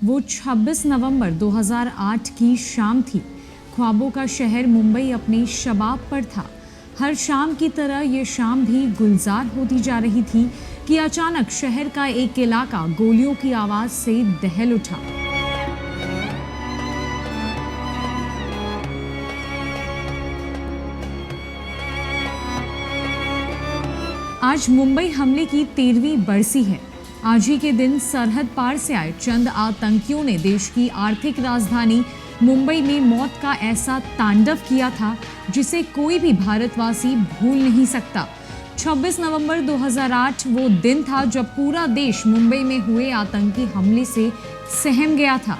वो 26 नवंबर 2008 की शाम थी। ख्वाबों का शहर मुंबई अपने शबाब पर था। हर शाम की तरह ये शाम भी गुलजार होती जा रही थी कि अचानक शहर का एक इलाका गोलियों की आवाज से दहल उठा। आज मुंबई हमले की 13वीं बरसी है। आज ही के दिन सरहद पार से आए चंद आतंकियों ने देश की आर्थिक राजधानी मुंबई में मौत का ऐसा तांडव किया था जिसे कोई भी भारतवासी भूल नहीं सकता। 26 नवंबर 2008 वो दिन था जब पूरा देश मुंबई में हुए आतंकी हमले से सहम गया था।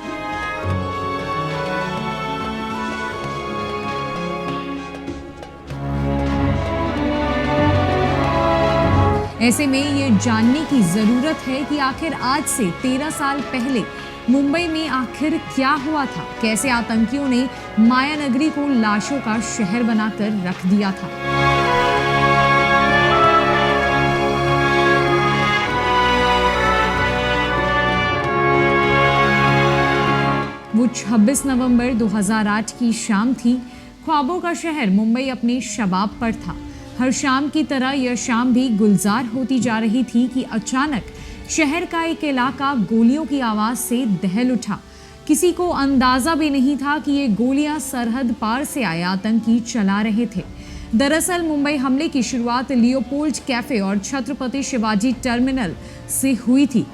ऐसे में ये जानने की जरूरत है कि आखिर आज से 13 साल पहले मुंबई में आखिर क्या हुआ था, कैसे आतंकियों ने माया नगरी को लाशों का शहर बनाकर रख दिया था। वो 26 नवंबर 2008 की शाम थी। ख्वाबों का शहर मुंबई अपने शबाब पर था। हर शाम की तरह यह शाम भी गुलजार होती जा रही थी कि अचानक शहर का एक इलाका गोलियों की आवाज से दहल उठा। किसी को अंदाजा भी नहीं था कि ये गोलियां सरहद पार से आए आतंकी चला रहे थे। दरअसल मुंबई हमले की शुरुआत लियोपोल्ड कैफे और छत्रपति शिवाजी टर्मिनल से हुई थी।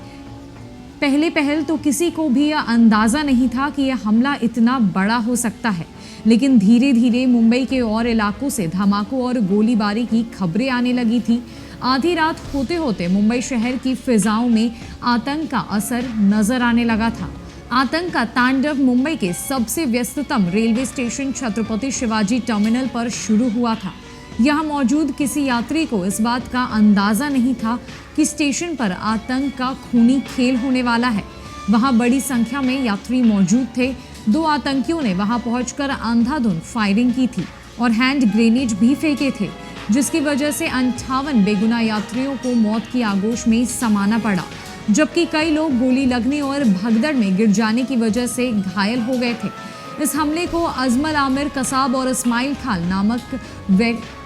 पहल तो किसी को भी यह अंदाजा नहीं था कि यह हमला इतना बड़ा हो सकता है, लेकिन धीरे धीरे मुंबई के और इलाकों से धमाकों और गोलीबारी की खबरें आने लगी थी। आधी रात होते होते मुंबई शहर की फिजाओं में आतंक का असर नजर आने लगा था। आतंक का तांडव मुंबई के सबसे व्यस्ततम railway station Chhatrapati Shivaji terminal पर शुरू हुआ था। यहाँ मौजूद किसी यात्री को इस बात का अंदाजा नहीं था कि स्टेशन पर आतंक का खूनी खेल होने वाला है। वहाँ बड़ी संख्या में यात्री मौजूद थे। 2 आतंकियों ने वहां पहुंचकर अंधाधुंध फायरिंग की थी और हैंड ग्रेनेड भी फेंके थे, जिसकी वजह से 58 बेगुनाह यात्रियों को मौत की आगोश में समाना पड़ा, जबकि कई लोग गोली लगने और भगदड़ में गिर जाने की वजह से घायल हो गए थे। इस हमले को अजमल आमिर कसाब और इस्माइल खान नामक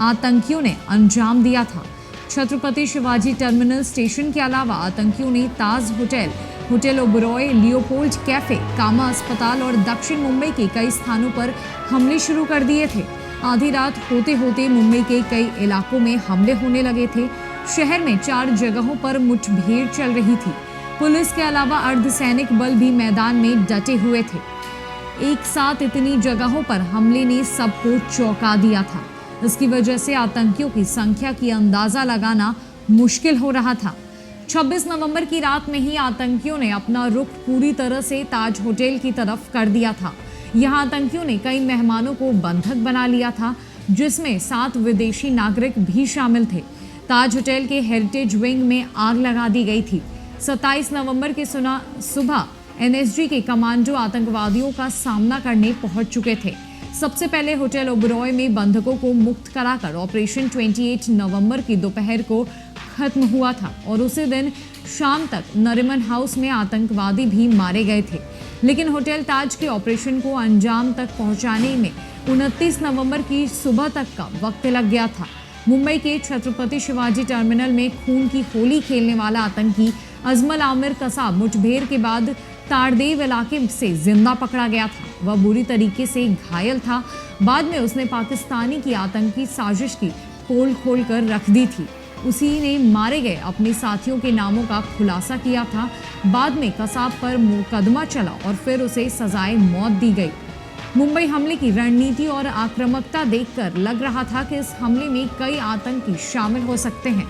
आतंकियों ने अंजाम दिया था। छत्रपति शिवाजी टर्मिनल स्टेशन के अलावा आतंकियों ने ताज होटल ओबरॉय, लियोपोल्ड कैफे, कामा अस्पताल और दक्षिण मुंबई के कई स्थानों पर हमले शुरू कर दिए थे। आधी रात होते होते मुंबई के कई इलाकों में हमले होने लगे थे। शहर में 4 जगहों पर मुठभेड़ चल रही थी। पुलिस के अलावा अर्धसैनिक बल भी मैदान में डटे हुए थे। एक साथ इतनी जगहों पर हमले ने सबको चौंका दिया था। इसकी वजह से आतंकियों की संख्या की अंदाजा लगाना मुश्किल हो रहा था। 26 नवंबर की रात में ही आतंकियों ने अपना रुख पूरी तरह से ताज होटल की तरफ कर दिया था। यहाँ आतंकियों ने कई मेहमानों को बंधक बना लिया था, जिसमें 7 विदेशी नागरिक भी शामिल थे। ताज होटल के हेरिटेज विंग में आग लगा दी गई थी। 27 नवंबर की सुबह एनएसजी के कमांडो आतंकवादियों का सामना करने पहुंच चुके थे। सबसे पहले होटल ओबरॉय में बंधकों को मुक्त कराकर ऑपरेशन 28 नवंबर की दोपहर को खत्म हुआ था और उसी दिन शाम तक नरिमन हाउस में आतंकवादी भी मारे गए थे। लेकिन होटल ताज के ऑपरेशन को अंजाम तक पहुंचाने में 29 नवंबर की सुबह तक का वक्त लग गया था। मुंबई के छत्रपति शिवाजी टर्मिनल में खून की होली खेलने वाला आतंकी अजमल आमिर कसाब मुठभेड़ के बाद ताड़देव इलाके से जिंदा पकड़ा गया था। वह बुरी तरीके से घायल था। बाद में उसने पाकिस्तानी की आतंकी साजिश की पोल खोलकर रख दी थी। उसी ने मारे गए अपने साथियों के नामों का खुलासा किया था। बाद में कसाब पर मुकदमा चला और फिर उसे सजाए मौत दी गई। मुंबई हमले की रणनीति और आक्रामकता देखकर लग रहा था कि इस हमले में कई आतंकी शामिल हो सकते हैं,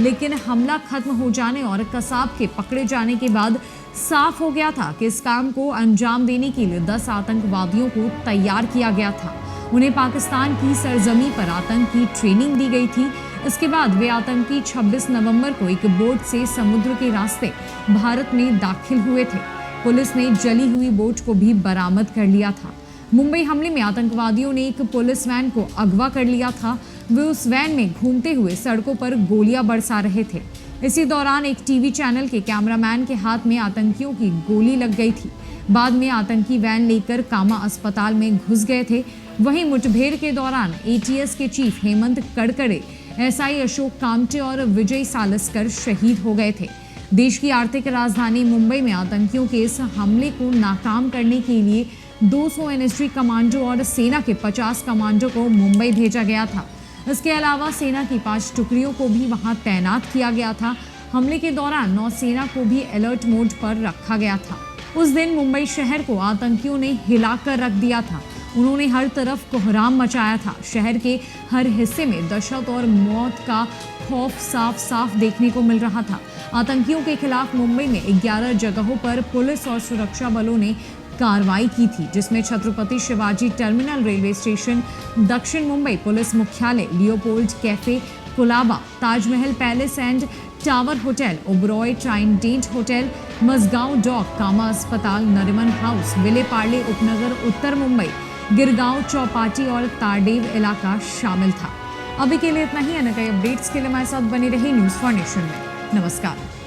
लेकिन हमला खत्म हो जाने और कसाब के पकड़े जाने के बाद साफ हो गया था कि इस काम को अंजाम देने के लिए 10 आतंकवादियों को तैयार किया गया था। उन्हें पाकिस्तान की सरजमी पर आतंक की ट्रेनिंग दी गई थी। इसके बाद वे आतंकी 26 नवंबर को एक बोट से समुद्र के रास्ते भारत में दाखिल हुए थे। पुलिस ने जली हुई बोट को भी बरामद कर लिया था। मुंबई हमले में आतंकवादियों ने एक पुलिस वैन को अगवा कर लिया था। वे उस वैन में घूमते हुए सड़कों पर गोलियां बरसा रहे थे। इसी दौरान एक टीवी चैनल के कैमरामैन के हाथ में आतंकियों की गोली लग गई थी। बाद में आतंकी वैन लेकर कामा अस्पताल में घुस गए थे। वहीं मुठभेड़ के दौरान एटीएस के चीफ हेमंत कड़कड़े, एसआई अशोक कामटे और विजय सालस्कर शहीद हो गए थे। देश की आर्थिक राजधानी मुंबई में आतंकियों के इस हमले को नाकाम करने के लिए 200 एनएसजी कमांडो और सेना के 50 कमांडो को मुंबई भेजा गया था। इसके अलावा सेना की 5 टुकड़ियों को भी वहां तैनात किया गया था। हमले के दौरान नौसेना को भी अलर्ट मोड पर रखा गया था। उस दिन मुंबई शहर को आतंकियों ने हिलाकर रख दिया था। उन्होंने हर तरफ कोहराम मचाया था। शहर के हर हिस्से में दहशत और मौत का खौफ साफ साफ देखने को मिल रहा था। आतंकियों के खिलाफ मुंबई में 11 जगहों पर पुलिस और सुरक्षा बलों ने कार्रवाई की थी, जिसमें Chhatrapati Shivaji terminal railway station, दक्षिण मुंबई पुलिस मुख्यालय, Leopold cafe, Colaba, Taj Mahal palace and tower hotel, Oberoi Trident hotel, Mazagaon dock, Cama अस्पताल, नरिमन हाउस, विले पार्ले उपनगर उत्तर मुंबई, गिरगांव चौपाटी और तारडेव इलाका शामिल था। अभी के लिए इतना ही। अन्य कई अपडेट्स के लिए हमारे साथ बने रही न्यूज़ फॉर नेशन में। नमस्कार।